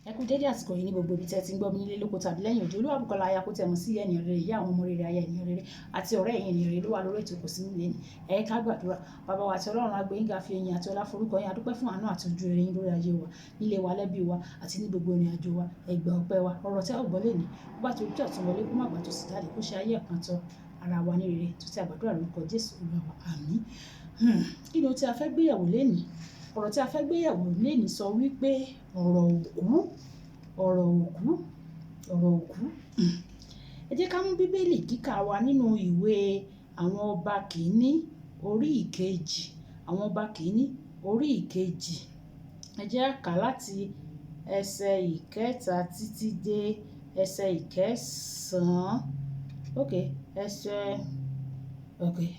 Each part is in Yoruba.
Ẹ kú dédé àsìkò yìí ní gbogbo ibi tí ẹ ti ń gbọ́ mi nílé lóko tàbí lẹ́yìn òde. Olúwabùkọ́lá aya kó tẹ̀mọ́ sí ènìyàn rere, ìyá àwọn ọmọ rere, aya ènìyàn rere àti ọ̀rẹ́ ẹ̀yin ènìyàn rere ló wà lórí ètò Kò Sí Nílé ni. Ẹ ká gbàdúrà. Bàbá wa àti Ọlọ́run agbẹ́yìnga fi ẹ̀yìn àti ọlá forúkọ yín. A dúpẹ́ fún àánú àti ojú rere yín lórí ayé wa, nílé wa, lẹ́bí wa àti ní gbogbo ìrìn àjò wa. Ẹ gbà ọpẹ́ wa. Ọ̀rọ̀ tí a ò gbọ́ lẹ́ni bó bá ti ojú ọ̀tún wọlé kó má gbà tó sì jáde, kó ṣe ayé ẹ̀kan tán ara wa ní rere tó ti àgbàdúrà lórúkọ Jésù Olúwa wa. Àmín. Kí ni ohun tí a fẹ́ gbéyẹ̀wò lẹ́ni? Ọ̀rọ̀ tí a fẹ́ gbéyẹ̀wò lẹ́ni sọ wípé ọ̀rọ̀ òkú. Ẹ jẹ́ ká mú bíbélì kíkà wa nínú ìwé àwọn ọba kìíní orí ìkejì. Àwọn ọba kìíní orí ìkejì. Ẹ jẹ́ ká láti ẹsẹ̀ ìkẹta títí dé ẹsẹ̀ ìkẹsàn-án.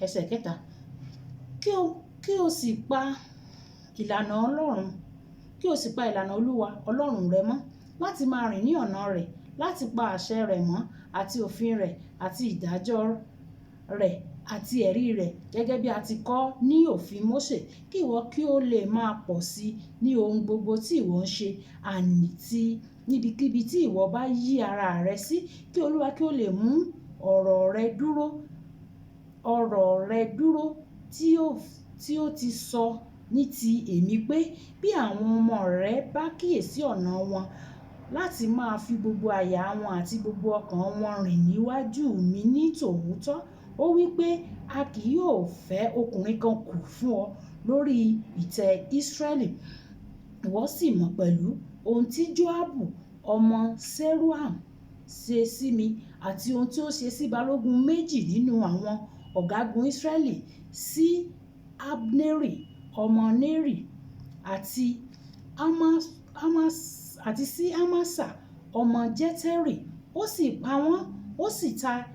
Ẹsẹ̀ ìkẹta. Kí o sì pa ìlànà Ọlọ́run, kí o sì pa ìlànà Olúwa Ọlọ́run rẹ mọ́, láti máa rìn ní ọ̀nà rẹ̀, láti pa àṣẹ rẹ̀ mọ́ àti òfin rẹ̀ àti ìdájọ́ rẹ̀ àti ẹ̀rí rẹ̀, gẹ́gẹ́ bí a ti kọ ní òfin Mósè, kí ìwọ kí o lè máa pọ̀ sí ní ohun gbogbo tí ìwọ ń ṣe, àní tí níbikíbi tí ìwọ bá yí ara rẹ sí, kí Olúwa kí ó lè mú ọ̀rọ̀ rẹ dúró tí ó ti sọ ní ti èmi pé, bí àwọn ọmọ rẹ bá kíyèsí ọ̀nà wọn láti máa fi gbogbo àyà wọn àti gbogbo ọkàn wọn rìn níwájú mi ní tòótọ́. Ó wí pé a kì yóò fẹ́ ọkùnrin kan kù fún ọ lórí ìtẹ́ Ísírẹ́lì. Ìwọ sì mọ̀ pẹ̀lú ohun tí Joabu ọmọ Seruiah ṣe sí mi, àti ohun tí ó ṣe sí balógun méjì nínú àwọn ọ̀gágun Ísírẹ́lì, sí Abneri ọmọ Neri àti sí Amasa ọmọ Jeteri. Ó sì pa wọ́n, ó sì ta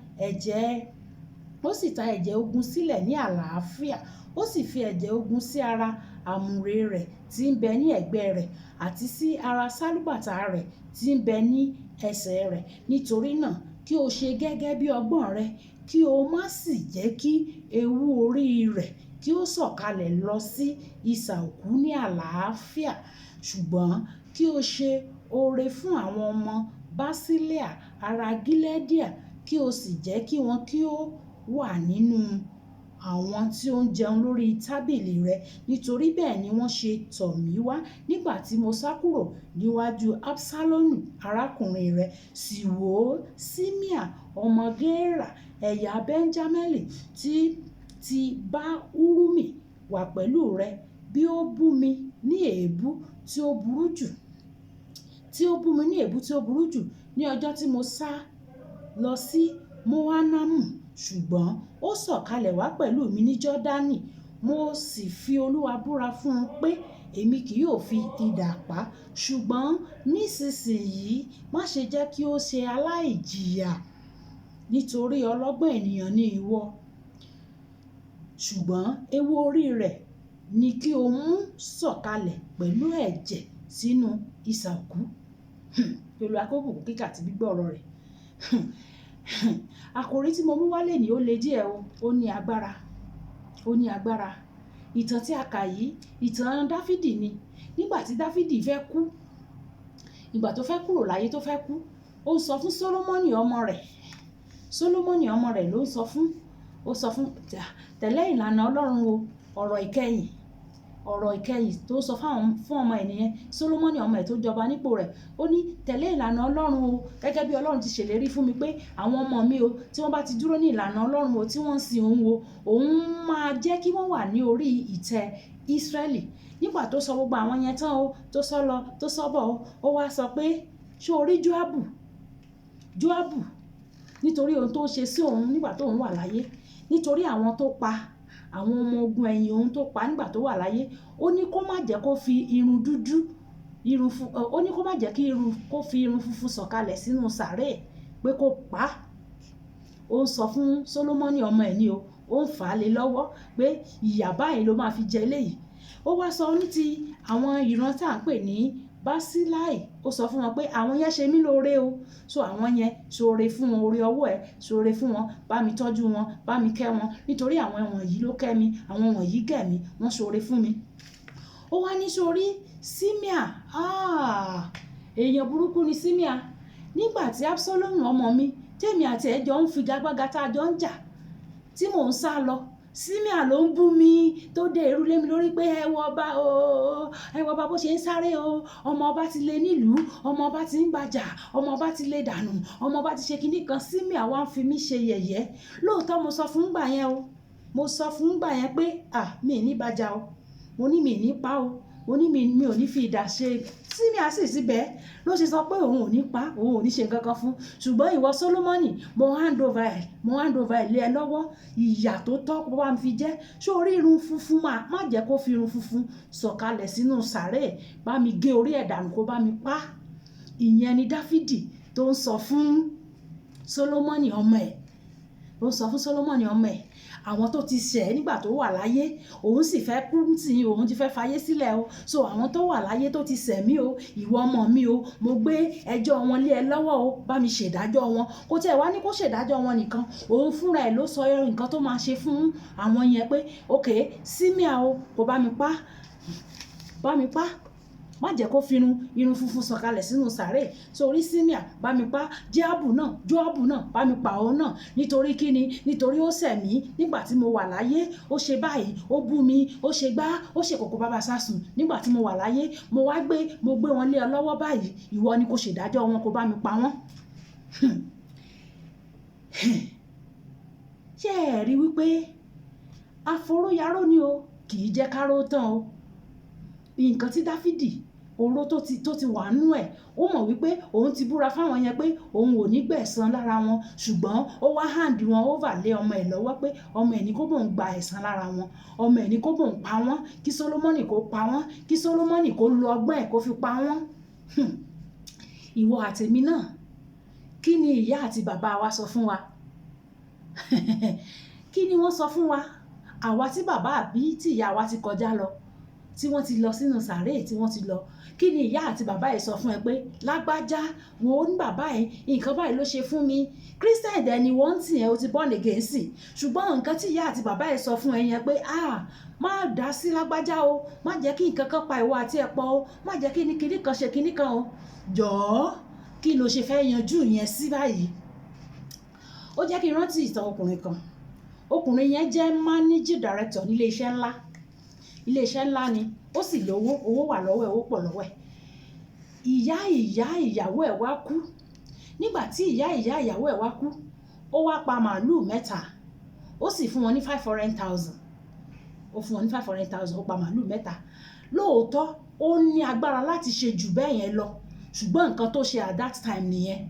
ẹ̀jẹ̀ ogun sílẹ̀ ní àlàáfíà. Ó sì fi ẹ̀jẹ̀ ogun sí ara àmùrè rẹ̀ tí ń bẹ ní ẹ̀gbẹ́ rẹ̀, àti sí ara sálúbàtà rẹ̀ tí ń bẹ ní ẹsẹ̀ rẹ̀. Nítorí náà kí o ṣe gẹ́gẹ́ bí ọgbọ́n rẹ, kí o má sì jẹ́ kí ewu orí rẹ̀ kí ó sọ̀kalẹ̀ lọ sí isà òkú ní àlàáfíà. Ṣùgbọ́n kí o ṣe oore fún àwọn ọmọ Basileà ará Gileadia, kí o sì jẹ́ kí wọn kí ó wà nínú àwọn tí ó ń jẹun lórí tábìlì rẹ, nítorí bẹ́ẹ̀ ni wọ́n ṣe tọ̀ mí wá nígbà tí mo sá kúrò níwájú Absalomu arákùnrin rẹ. Sì wò ó, Ṣimea ọmọ Gera ẹ̀yà Benjamini ti bá Hurumi wà pẹ̀lú rẹ, bí ó bú mi ní èébú tí ó burú jù ní ọjọ́ tí mo sá lọ sí Moanamu. Ṣùgbọ́n ó sọ̀kalẹ̀ wá pẹ̀lú mi ní Jọ́dánì. Mo sì fi Olúwa búra fún un pé èmi kì yóò fi idà pa. Ṣùgbọ́n nísinsìnyí má ṣe jẹ́ kí ó ṣe aláìjìyà, nítorí ọlọ́gbọ́n ènìyàn ni ìwọ. Ṣùgbọ́n ewu orí rẹ̀ ni kí o mú sọ̀kalẹ̀ pẹ̀lú ẹ̀jẹ̀ sínú isà òkú. Olúwa kó bùkún kíkà àti gbígbọ́ ọ̀rọ̀ rẹ̀. Àkòrí tí mo mú wálé ní ó le díẹ̀ o, ó ní agbára. Ìtàn tí a kà yìí, ìtàn Dáfídì ni. Nígbà tí Dáfídì fẹ́ kú, ìgbà tó fẹ́ kúrò láyé tó fẹ́ kú, ó sọ fún Sólómọ́nì ọmọ rẹ̀ ló sọ fún tẹ̀lé ìlànà Ọlọ́run o. ọ̀rọ̀ ìkẹyìn tó sọ fún ọmọ ènìyàn Sólómọ́nì ọmọ ẹ̀ tó jọba nípò rẹ̀. Ó ní tẹ̀lé ìlànà Ọlọ́run o, gẹ́gẹ́ bí Ọlọ́run ti ṣèlérí fún mi pé àwọn ọmọ mi o, tí wọ́n bá ti dúró ní ìlànà Ọlọ́run o, tí wọ́n ń sin òun o, òun máa jẹ́ kí wọ́n wà ní orí ìtẹ́ Ísírẹ́lì. Nígbà tó sọ gbogbo àwọn yẹn tán o, tó sọ lọ tó sọ bọ̀ o, ó wá sọ pé ṣé o rí Joabu nítorí ohun tó ṣe sí òun nígbà tó ń wà láyé, nítorí àwọn tó pa àwọn ọmọ ogun ẹ̀yìn òun tó pa nígbà tó wà láyé. Ó ní kó má jẹ́ kó fi irun funfun sọ̀kalẹ̀ sínú sàréè, pé kó pa á. Ó ń sọ fún Sólómọ́nì ọmọ ẹ̀ ní o, ó ń fà á lé lọ́wọ́ pé ìyà báyìí ló máa fi jẹ eléyìí. Ó wá sọ ní ti àwọn ìran tí à ń pè ní Basilai. Ó sọ fún wọn pé àwọn yẹn ṣe mí lóore o, so àwọn yẹn ṣoore fún wọn, oore ọwọ́ ẹ̀ ṣoore fún wọn, bá mi tọ́jú wọn, bá mi kẹ́ wọn, nítorí àwọn wọ̀nyí ló kẹ́ mi, àwọn wọ̀nyí gẹ̀ mí, wọ́n ṣoore fún mi. Ó wá ní sórí Ṣimea, èèyàn burúkú ni Símíà. Nígbà tí Absalomu ọmọ mi tèmi àti ẹ̀ jọ ń figagbága tá a jọ ń jà tí mò ń sá lọ, Símíà ló ń bú mi tó dé irú lé mi lórí pé ẹ wọ ọba o, ẹ wọ ọba bó ṣe ń sáré o, ọmọ ọba ti lé nílùú, ọmọ ọba ti ń gbàjà, ọmọ ọba ti lé dànù, ọmọ ọba ti ṣe kinní kan. Símíà wá ń fi mí ṣe yẹ̀yẹ́. Lóòótọ́ mo sọ fún gbà yẹn o, mo sọ fún gbà yẹn pé mi ní bàjá o, mo ní mi ní pa o, mo ní mi ò ní fi idà ṣe. Símíà sì síbẹ̀ ló ṣe sọ pé òun ò ní pa, òun ò ní ṣe nǹkan kan fún. Ṣùgbọ́n ìwọ Sólómọ́nì, mo hand over ẹ̀ lé ẹ lọ́wọ́. Ìyà tó tọ́ kó bá mi fi jẹ́. Ṣé orí irun funfun má jẹ́ kó fi irun funfun sọ̀kalẹ̀ sínú sàréè, bá mi gé orí ẹ̀ dànù kó bá mi pa. Ìyẹn ni Dáfídì tó ń sọ fún Sólómọ́nì ọmọ ẹ̀, ó ń sọ fún Sólómọ́nì ọmọ ẹ̀. Àwọn tó ti ṣẹ̀ nígbà tó wà láyé, òun sì fẹ́ kú tí òun ti fẹ́ fayé sílẹ̀ o. So àwọn tó wà láyé tó ti ṣẹ̀ mí o, ìwọ ọmọ mi o, mo gbé ẹjọ́ wọn lé ẹ lọ́wọ́ o, bá mi ṣèdájọ́ wọn. Kó tẹ́ wá ní kó ṣèdájọ́ wọn nìkan, òun fúnra ẹ̀ ló sọ nǹkan tó máa ṣe fún àwọn yẹn pé okay, Símíà o, kó bá mi pa, bá mi pa. Má jẹ́ kó fi irun funfun sọ̀kalẹ̀ sínú sàréè. Sórí Símíà, bá mi pa. Jóábù náà bá mi pa òun náà. Nítorí kíni? Nítorí ó ṣẹ̀ mí nígbà tí mo wà láyé, ó ṣe báyìí, ó bú mi, ó ṣe gbá, ó ṣe kòkò bàbá sásùn nígbà tí mo wà láyé. Mo gbé wọn lé ọ lọ́wọ́ báyìí. Ìwọ ni kó ṣèdájọ́ wọn, kó bá mi pa wọ́n. Ṣé ẹ rí wípé aforóyaró ni o, kì í jẹ́ káró tán o. Nǹkan tí Dáfídì oró tó ti wà nú ẹ̀, ó mọ̀ wípé òun ti búra fáwọn yẹn pé òun ò ní gbẹ̀san lára wọn, ṣùgbọ́n ó wá hand wọn over lé ọmọ ẹ̀ lọ́wọ́ pé ọmọ ẹ̀ ní kó bòun gba ẹ̀san lára wọn, ọmọ ẹ̀ ní kó bòun pa wọ́n, kí Sólómọ́nì kó pa wọ́n, kí Sólómọ́nì kó lo ọgbọ́n ẹ̀ kó fi pa wọ́n. Ìwọ àtèmi náà, kí ni ìyá àti bàbá wa sọ fún wa? Kí ni wọ́n sọ fún wa? Àwa tí bàbá àbí tí ìyá wa ti kọjá lọ, tí wọ́n ti lọ sínú sàréè, tí wọ́n ti lọ. Kí ni ìyá àti bàbá ẹ̀ sọ fún ẹ pé lágbájá wo ní bàbá ẹ̀, nǹkan báyìí ló ṣe fún mi. Christian dẹ̀ ni wọ́n tì ẹ́, o ti born again sí. Ṣùgbọ́n nǹkan tí ìyá àti bàbá ẹ̀ sọ fún ẹ yẹn pé má dá sí lágbájá o, má jẹ́ kí nǹkan kan pa ìwọ àti ẹ̀ pọ̀ o, má jẹ́ kí kinní kan ṣe kinní kan o. Jọ̀ọ́, kí ló ṣe fẹ́ yanjú yẹn sí báyìí? Ó jẹ́ kí n rántí ìtàn ọkùnrin kan. Ọkùnrin yẹn jẹ́ managing director ní ilé iṣẹ́ ńlá ni, ó sì lówó, owó wà lọ́wọ́ ẹ̀, owó pọ̀ lọ́wọ́ ẹ̀. Ìyàwó ẹ̀ wá kú. Nígbà tí ìyàwó ẹ̀ wá kú, ó wá pa màálù 3, ó sì fún wọn ní 500,000. Ó fún wọn ní 500,000, ó pa màálù 3. Lóòótọ́ ó ní agbára láti ṣe jù bẹ́ẹ̀ yẹn lọ, ṣùgbọ́n nǹkan tó ṣe at that time nìyẹn.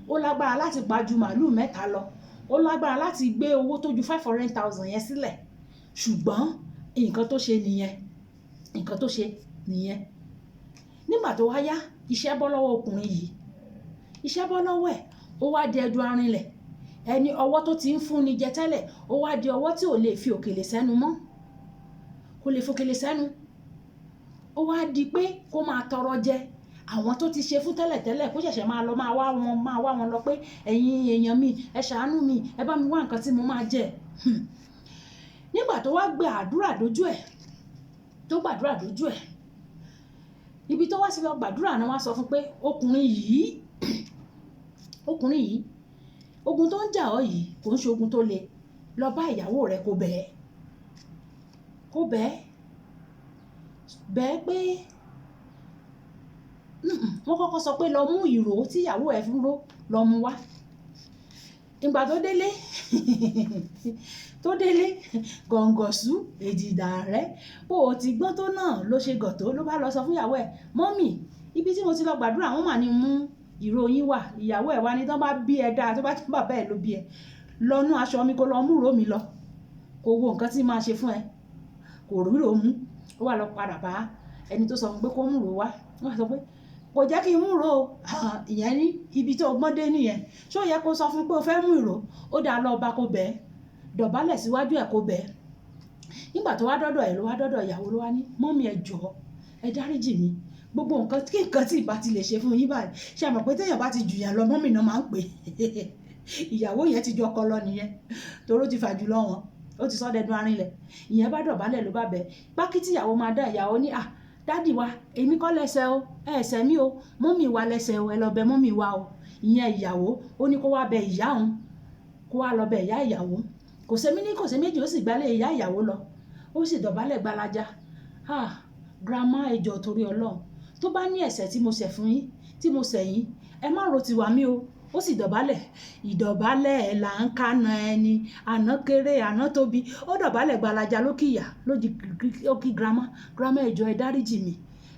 Ó lágbára láti pa ju màálù 3 lọ, ó lágbára láti gbé owó tó ju 500,000 yẹn sílẹ̀, ṣùgbọ́n nǹkan tó ṣe nìyẹn. Nígbà tó wá yá, iṣẹ́ bọ́ lọ́wọ́ ọkùnrin yìí, iṣẹ́ bọ́ lọ́wọ́ ẹ̀, ó wá di ẹdun arinlẹ̀. Ẹni ọwọ́ tó ti ń fún ni jẹ tẹ́lẹ̀, ó wá di ọwọ́ tí ò lè fi òkèlè sẹ́nu mọ́, kò lè fòkèlè sẹ́nu. Ó wá di pé kó máa tọrọ jẹ. Àwọn tó ti ṣe fún tẹ́lẹ̀tẹ́lẹ̀ kó ṣẹ̀ṣẹ̀ máa wá wọn lọ pé ẹ̀yin èèyàn mi, ẹ ṣàánú mi, ẹ bá mi wá nǹkan tí mo máa jẹ. Nígbà tó wá gbàdúrà dójú ẹ̀, ibi tó wá sí lọ gbàdúrà náà wá sọ fún pé ọkùnrin yìí, ogun tó ń jà ọ́ yìí kò ń ṣe ogun tó le, lọ bá ìyàwó rẹ̀ kó bẹ́ẹ̀ pé wọ́n kọ́kọ́ sọ pé lọ mú ìró tí ìyàwó ẹ̀ fún ró, lọ mú wá. Ìgbà tó délé gọ̀ǹgọ̀sú èjìdà rẹ̀, bó o ti gbọ́n tó náà ló ṣe gọ̀tó, ló bá lọ sọ fún ìyàwó ẹ̀, mọ́mì, ibi tí mo ti lọ gbàdúrà wọ́n mà ní mú ìró yín wà. Ìyàwó ẹ̀ wá ní tán bá bí ẹ dáa, tó bá tún bàbá ẹ̀ ló bí ẹ, lọ nú aṣọ mi kó lọ mú ìró mi lọ, kò wo nǹkan tí máa ṣe fún ẹ, kò rí ìró mú. Ó wà lọ padà bá ẹni tó sọ fún pé kó mú ìró wá. Wọ́n sọ pé kò jẹ́ kí n mú ìró o. Ìyẹn ní ibi tó gbọ́n dé nìyẹn. Ṣó yẹ kó sọ fún pé o fẹ́ mú ìró? Ó dáa, lọ bá kó bẹ́ẹ̀, dọ̀bálẹ̀ síwájú ẹ̀ kó bẹ́ẹ̀. Nígbà tó wá dọ́dọ̀ ẹ̀, ló wá dọ́dọ̀ ìyàwó, ló wá ní mọ́mì ẹ jọ̀ọ́, ẹ dáríjì mi, gbogbo nǹkan tí ìbá ti lè ṣe fún yín báyìí. Ṣé àmọ̀ pé téèyàn bá ti jù yàn lọ, mọ́mì náà máa ń pè. Ìyàwó yẹn ti jọ ọkọ lọ nìyẹn, toró ti fàjù lọ wọn, ó ti sọ dẹdun arinlẹ̀. Ìyẹn bá dọ̀bálẹ̀ ló bá bẹ̀. Pákí tí ìyàwó máa dá, ìyàwó ní dádì wa èmi kọ́ lẹ́sẹ̀ o ẹ̀sẹ̀ mi o mọ́mì wa lẹ́sẹ̀ o ẹ lọ bẹ mọ́mì wa o ìyẹn ìyàwó ó ní kó wá bẹ ìyá òun kó wá lọ bẹ ìyá ìyàwó kò ṣe méní kò ṣe méjì ó sì gbálẹ̀ ìyá ìyàwó lọ ó sì dọ̀bálẹ̀ gbalaja grandma ẹ jọ̀ọ́ torí Ọlọ́run tó bá ní ẹ̀ṣẹ̀ tí mo ṣẹ̀ fún yín tí mo ṣẹ̀ yín ẹ má ro tiwa mí o ó sì dọ̀bálẹ̀ ìdọ̀bálẹ̀ ẹ̀ là ń kánà ẹni àná kéré àná tóbi ó dọ̀bálẹ̀ gbalaja lókìyà ó kí grandma ẹ jọ̀ọ́ ẹ dáríjì mi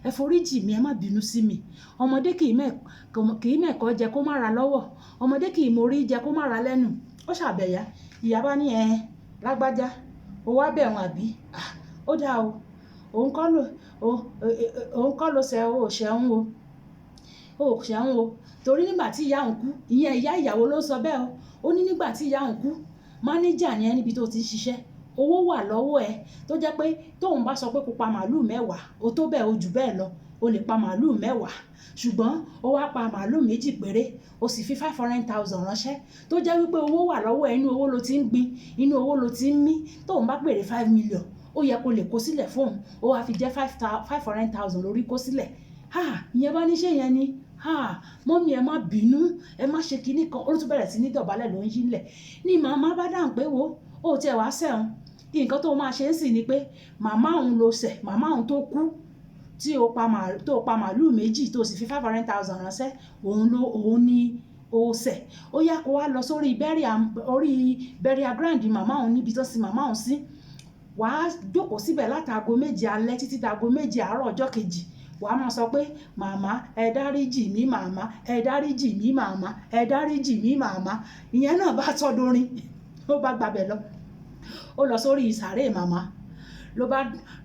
ẹ foríjì mi ẹ má bínú sí mi ọmọdé kì í mẹ́kọ́ jẹ kó má ra lọ́wọ́ ọmọdé kì í mórí jẹ kó má ra lẹ́nu ó ṣàbẹ̀yà ìyá bá ní lágbájá ó wá bẹ̀ wọ́n àbí ó dáa o òun kọ́ ló ṣe ó ṣẹ̀hún o torí nígbà tí ìyá òun kú ìyẹn ìyá ìyàwó ló sọ bẹ́ẹ̀ o ó ní nígbà tí ìyá òun kú mánéjà ni ẹ níbi tó ti ń ṣiṣẹ́ owó wà lọ́wọ́ ẹ tó jẹ́ pé tóun bá sọ pé kó pa màálù 10 ó tó bẹ́ẹ̀ ó jù bẹ́ẹ̀ lọ ó lè pa màálù 10 ṣùgbọ́n ó wá pa màálù 2 péré ó sì fi 500,000 ránṣẹ́ tó jẹ́ wípé owó wà lọ́wọ́ ẹ inú owó ló ti ń gbin inú owó ló ti ń mí tóun bá pèrè 5 million ó yẹ kó lè kó sílẹ̀ fóun ó wá fi jẹ́ 500,000 lórí kó sílẹ̀ ìyẹn bá ní ṣe yẹn ni mọ́mí ẹ má bínú ẹ má ṣe kinní kan ó tún bẹ̀rẹ̀ sí ní dọ̀bálẹ̀ ló ń yílẹ̀ ní màmá bá dáhùn pé wo ó tiẹ̀ wá sẹ́hun nǹkan tó máa ṣe é sì ni pé màmá òun ló ṣẹ̀ màmá òun tó kú tí ó pa màálù 2 tó sì fi 500,000 ránṣẹ́ òun ni ó ṣẹ̀ ó yá kó wá lọ sórí burial ground màmá òun níbi tó sin màmá òun sí wàá jókòó síbẹ̀ látago 7 alẹ́ títí dago 7 àárọ̀ ọjọ́ kejì wà á máa sọ pé màmá ẹ dáríjì mí màmá ẹ dáríjì mí màmá ẹ dáríjì mí màmá ìyẹn náà bá tọdúnrin ó bá gbàbẹ̀ lọ ó lọ sórí ìsàrè màmá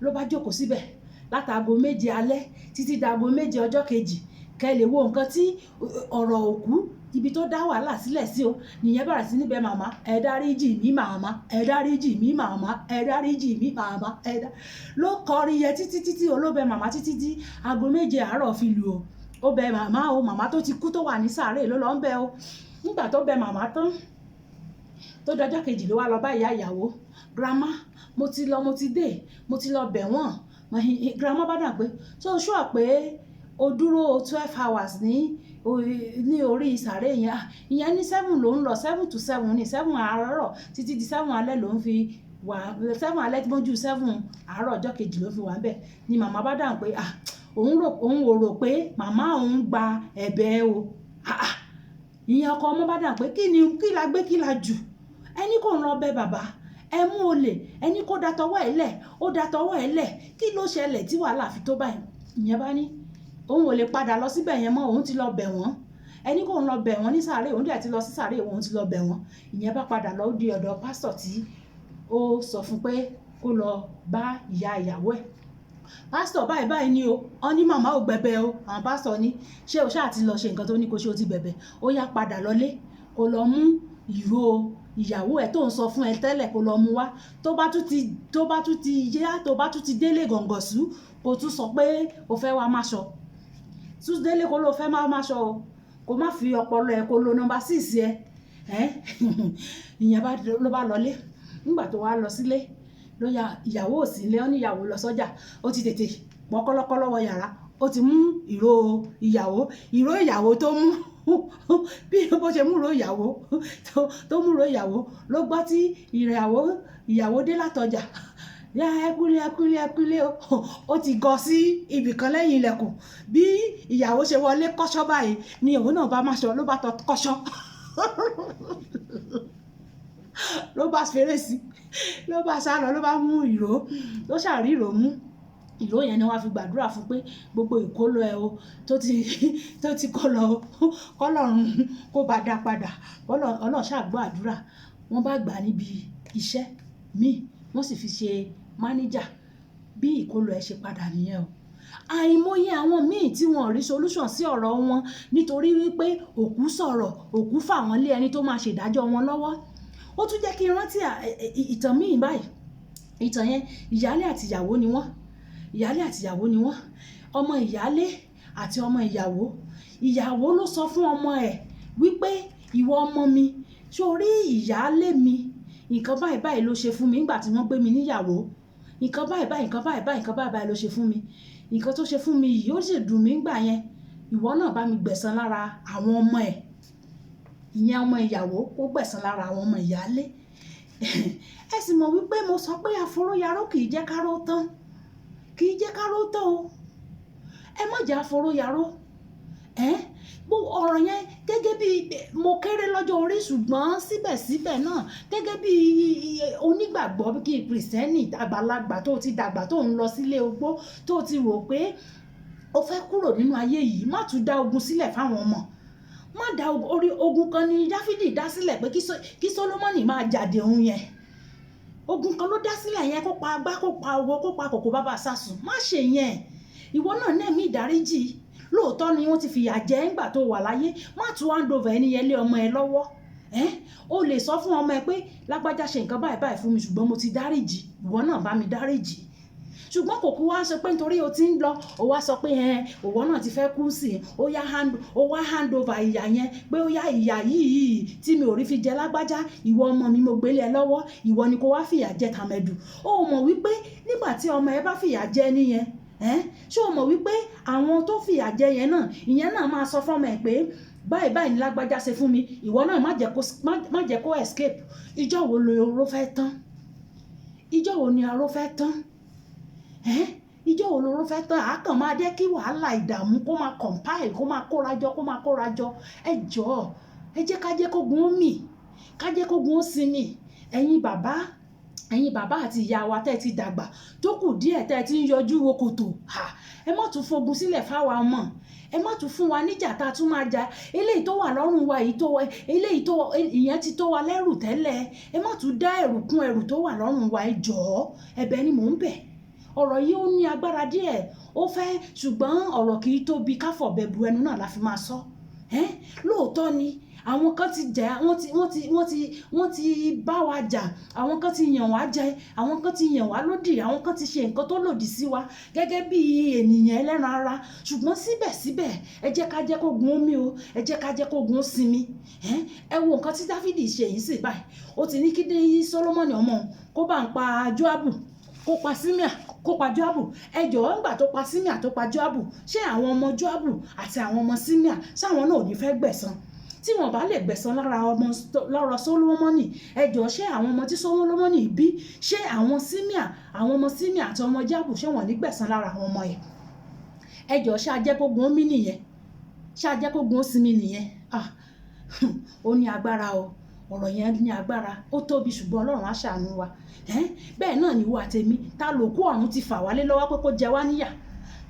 ló bá jókòó síbẹ̀ látago 7 alẹ́ títí dago 7 ọjọ́ kejì kẹ́ lè wo nǹkan tí ọ̀rọ̀ òkú ibi tó dá wàhálà sílẹ̀ sí o nìyẹn bẹ̀rẹ̀ sí níbẹ̀ màmá ẹ dáríjì mí màmá ẹ dáríjì mí màmá ẹ dáríjì mí màmá ló kọrin yẹ títí olóbẹ màmá títí tí aago 7 àárọ̀ fi lù ó bẹ màmá o màmá tó ti kú tó wà ní sàárè ló lọ ń bẹ o nígbà tó bẹ màmá tán tó dọjọ́ kejì ló wá lọ bá ìyá ìyàwó grandma mo ti lọ bẹ̀ wọ́n grandma bá dà pé so sure pé o dúró 12 hours ní orí ìsàrè yẹn ìyẹn ní 7 ló ń lọ 7 to 7 ní 7 àárọ̀ títí di 7 alẹ́ ló ń fi wà 7 alẹ́ tí wọ́n ju 7 àárọ̀ ọjọ́ kejì ló fi wà bẹ́ẹ̀ ni màmá bá dáhùn pé òun ò rò pé màmá òun gba ẹ̀bẹ̀ o ìyẹn ọkọ ọmọ bá dáhùn pé kí la gbé kí la jù ẹni kò ń lọ bẹ̀ bàbá ẹ mú olè ẹni kó datọwọ́ ẹ̀ lẹ̀ ó datọwọ́ ẹ̀ lẹ̀ kí ló ṣẹlẹ̀ tí wàhálà fi tó báyìí ìyẹn bá ní òun ò lè padà lọ síbẹ̀ yẹn mọ́ òun ti lọ bẹ̀ wọ́n ẹni kò ń lọ bẹ̀ wọ́n ní sàárè òun dẹ̀ ti lọ sí sàárè òun ti lọ bẹ̀ wọ́n ìyẹn bá padà lọ di ọ̀dọ̀ pásítọ̀ tí ó sọ fún pé kó lọ bá ìyá ìyàwó ẹ̀ pásítọ̀ báyìí ni o wọ́n ní màmá ò gbẹ̀bẹ̀ o àwọn pásítọ̀ ní ṣé o ṣáà ti lọ ṣe nǹkan tó ní kó ṣe o ti bẹ̀bẹ̀ ó yá padà lọlé kó lọ mú ìró ìyàwó ẹ̀ tó ń sọ fún ẹ tẹ́lẹ̀ kó lọ mú wá tó bá tún ti délé gọ̀ǹgọ̀sù kó tún sọ pé o fẹ́ wá máṣọ tún délé kó ló fẹ́ máṣọ o kó má fi ọpọlọ ẹ kó lo nọ́mbà 6 ẹ ìyẹn ló bá lọlé nígbà tó wá lọ sílé ló ya ìyàwó ò sí ilé ó ní ìyàwó lọ sọ́jà ó ti tètè pọ́n kọ́lọ́kọ́lọ́ wọ yàrá ó ti mú ìró ìyàwó tó mú bí bó ṣe múrò ìyàwó tó múrò ìyàwó ló gbọ́ tí ìyàwó dé látọjà yá ẹkúlé ó ti gọ sí ibìkan lẹ́yìn ilẹ̀kùn bí ìyàwó ṣe wọlé kọ́ṣọ́ báyìí ni òun náà bá máṣọ ló bá tọ́ kọ́ṣọ́ ló bá fèrè sí ló bá sá lọ ló bá mú ìró ló ṣàrí ìró mú ìró yẹn ni wọ́n fi gbàdúrà fún pé gbogbo ìkólọ ẹ o tó ti kó lọ kọ́lọ́run kó bá dá padà Ọlọ́run ṣàgbọ́ àdúrà wọ́n bá gbà níbi iṣẹ́ míì wọ́n sì fi ṣe mánéjà bí ìkólọ ẹ ṣe padà nìyẹn o àìmọye àwọn míì tí wọn rí solution sí ọ̀rọ̀ wọn nítorí wípé òkú sọ̀rọ̀ òkú fà wọ́n lé ẹni tó máa ṣèdájọ́ wọn lọ́wọ́ ó tún jẹ́ kí n rántí ìtàn míì báyìí ìtàn yẹn ìyálé àti ìyàwó ni wọ́n ọmọ ìyálé àti ọmọ ìyàwó ló sọ fún ọmọ ẹ̀ wípé ìwọ ọmọ mi sórí ìyálé mi nǹkan báyìí ló ṣe fún mi nígbà tí wọ́n gbé mi níyàwó nǹkan báyìí ló ṣe fún mi nǹkan tó ṣe fún mi yìí ó sì dùn mí gbà yẹn, ìwọ náà bá mi gbẹ̀san lára àwọn ọmọ ẹ̀, ìyẹn ọmọ ìyàwó ó gbẹ̀san lára àwọn ọmọ ìyálé. Ẹ sì mọ̀ wípé mo sọ pé àforóyaró kì í jẹ́ káró tán, kì í jẹ́ káró tán o. Ẹ má jẹ́ àforóyaró. Ọ̀rọ̀ yẹn gẹ́gẹ́ bí mo kéré lọ́jọ́ orí, ṣùgbọ́n síbẹ̀síbẹ̀ náà gẹ́gẹ́ bí onígbàgbọ́ kí kìrìsìtẹ́nì àgbàlagbà tó ti dàgbà tó ń lọ sílé ogbó tó ti rò pé o fẹ́ kúrò nínú ayé yìí, má tún dá ogun sílẹ̀ fáwọn ọmọ. Má dá ogun kan ní Dáfídì dá sílẹ̀ pé kí Sólómọ́nì máa jàdé òun yẹn. Ogun kan ló dá sílẹ̀ yẹn, kó pa agbá, kó pa owó, kó pa kòkó bàbá sásùn. Má ṣe yẹn. Ìwọ náà ní ẹ̀mí ìdáríjì. Lóòótọ́ ni wọ́n ti fìyà jẹ ńgbà tó wà láyé, má tún hand over ẹni yẹn lé ọmọ ẹ lọ́wọ́. O lè sọ fún ọmọ ẹ pé lágbájá ṣe nǹkan báyìí báyìí fún mi, ṣùgbọ́n mo ti dáríjì, ìwọ náà bá mi dáríjì. Ṣùgbọ́n kò kú wá sọ pé nítorí o ti ń lọ, o wá sọ pé òwò náà ti fẹ́ kú sí i, ó wá hand over ìyà yẹn pé ó yá ìyà yìí tí mi ò rí fi jẹ lágbájá, ìwọ ọmọ mi mo gbélé ẹ lọ́wọ́, ìwọ ni kó wá fìyà jẹ tàmẹ̀dù. O mọ̀ wípé nígbà tí ọmọ ẹ bá fìyà jẹ nìyẹn, ṣé o mọ̀ wípé àwọn tó fìyà jẹ yẹn náà, ìyẹn náà máa sọ fọ́mọ ẹ pé báyìí báyìí ni lágbájá ṣe fún mi, ìwọ náà má jẹ́ kó escape. Ìjọ́ wo ni oró fẹ́ tán? Ìjọ́ wo ni aró fẹ́ tán? Ìjọ́ wo loró fẹ́ tán? Àákàn máa jẹ́ kí wàhálà ìdààmú kó máa compile, kó máa kórajọ. Ẹ jọ̀ọ́, ẹ jẹ́ ká jẹ́ kógun ó mì, ká jẹ́ kógun ó sinmi. Ẹ̀yin bàbá àti ìyá wa tẹ́ ti dàgbà, tó kù díẹ̀ tẹ́ ti ń yọjú wo kòtò, ẹ má tún fogun sílẹ̀ fáwa ọmọ. Ẹ má tún fún wa níjà tá a tún máa jà. Eléyìí tó wà lọ́rùn wa yìí ìyẹn ti tó wa lẹ́rù tẹ́lẹ̀. Ẹ má tún dá ẹ̀rù kún ẹ̀rù tó wà lọ́rùn wa. Ẹ jọ̀ọ́, ẹ̀bẹ̀ ni mò ń bẹ̀. Ọ̀rọ̀ yìí ó ní agbára díẹ̀, ó fẹ́, ṣùgbọ́n ọ̀rọ̀ kì í tóbi ká fọ̀bẹ bu ẹnu náà la fi máa sọ. Lóòótọ́ ni àwọn kan ti jà, wọ́n ti bá wa jà, àwọn kan ti yàn wá jẹ, àwọn kan ti yàn wá lódì, àwọn kan ti ṣe nǹkan tó lòdì sí wa gẹ́gẹ́ bí ènìyàn ẹlẹ́ran ara. Ṣùgbọ́n síbẹ̀síbẹ̀ ẹ jẹ́ ká jẹ́ kógun ó mì o, ẹ jẹ́ ká jẹ́ kógun ó sinmi. Ẹ wo nǹkan tí Dáfídì ṣe yìí sí báyìí. Ó ti ní kí Sólómọ́nì ọmọ kó bá ń pa Jóábù, kó pa Símíà, kó pa Jóábù. Ẹ jọ̀ọ́, ńgbà tó pa Símíà tó pa Jóábù, ṣé àwọn ọmọ Jóábù àti àwọn ọmọ Símíà sáwọn náà ò ní fẹ́ gbẹ̀san? Tí wọ́n bá lè gbẹ̀san lára Sólómọ́nì, ẹ jọ̀ọ́, ṣé àwọn ọmọ tí Sólómọ́nì bí, ṣé àwọn ọmọ Símíà àti ọmọ Jóábù, ṣé wọ́n ní gbẹ̀san lára àwọn ọmọ yẹn? Ẹ jọ̀ọ́, ṣé ajẹ́kógun ó mì nìyẹn? Ṣé ajẹ́kógun ó sinmi nìyẹn? Ó ní agbára o. Ọ̀rọ̀ yẹn ní agbára, ó tóbi, ṣùgbọ́n Ọlọ́run á ṣàánú wa. Bẹ́ẹ̀ náà ni ìwọ àtèmi, ta lòkú ọ̀run ti fà wálé lọ́wọ́ pé kó jẹ wá níyà?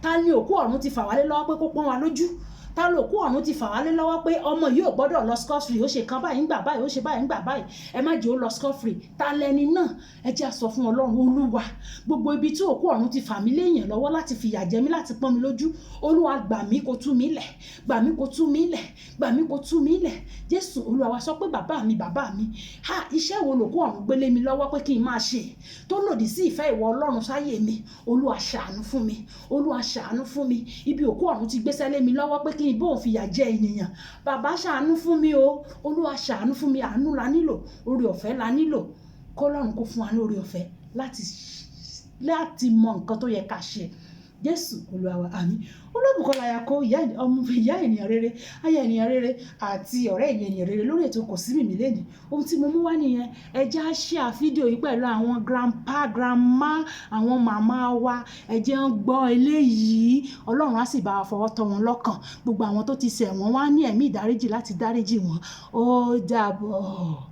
Ta ni òkú ọ̀run ti fà wálé lọ́wọ́ pé kó pọ́n wa lójú? Ta lòkú ọ̀run ti fà wálé lọ́wọ́ pé ọmọ yìí ò gbọ́dọ̀ lọ scot-free, ó ṣe kan báyìí ńgbà báyìí, ó ṣe báyìí ńgbà báyìí, ẹ má jẹ́ ó lọ scot-free? Ta lẹni náà? Ẹ jẹ́ á sọ fún Ọlọ́run, Olúwa, gbogbo ibi tí òkú ọ̀run ti fà mí léèyàn lọ́wọ́ láti fìyà jẹ mí, láti pọ́n mi lójú, Olúwa gbà mí kó tú mi lẹ̀, gbà mí kó tú mi lẹ̀, gbà mí kó tú mi lẹ̀. Jésù Olúwa wa sọ pé bàbá mi, iṣẹ́ wo lòkú ọ̀run gbélé mi lọ́wọ́ pé kí n máa ṣe tó lòdì sí ìfẹ́ ìwọ Ọlọ́run sáyé mi? Olúwa ṣàánú fún mi, Olúwa ṣàánú fún mi. Ibi òkú ọ̀run ti gbéṣẹ́ lé mi lọ́wọ́ pé kí n bóun fìyà jẹ ènìyàn, bàbá ṣàánú fún mi o. Olúwa ṣàánú fún mi. Àánú la nílò, oore ọ̀fẹ́ la nílò. K'Ọlọ́run kó fún wa ní oore ọ̀fẹ́ láti mọ nǹkan tó yẹ ká ṣe. Jésù Olúwa wa, àmín. Olúbùkọ́lá Ayako, ìyá ènìyàn rere, aya ènìyàn rere àti ọ̀rẹ́ ènìyàn rere lórí ètò Kò Sí Mìmí lẹ́nìí. Ohun tí mo mú wá nìyẹn. Ẹ jẹ́ á share fídíò yìí pẹ̀lú àwọn grandpa, grandma, àwọn màmá wa. Ẹ jẹ́ ń gbọ́ eléyìí. Ọlọ́run á sì bá wa fọwọ́ tọ́ wọn lọ́kàn. Gbogbo àwọn tó ti ṣẹ̀ wọ́n wá ní ẹ̀mí ìdáríjì láti dáríjì wọn. Ó dàbọ̀.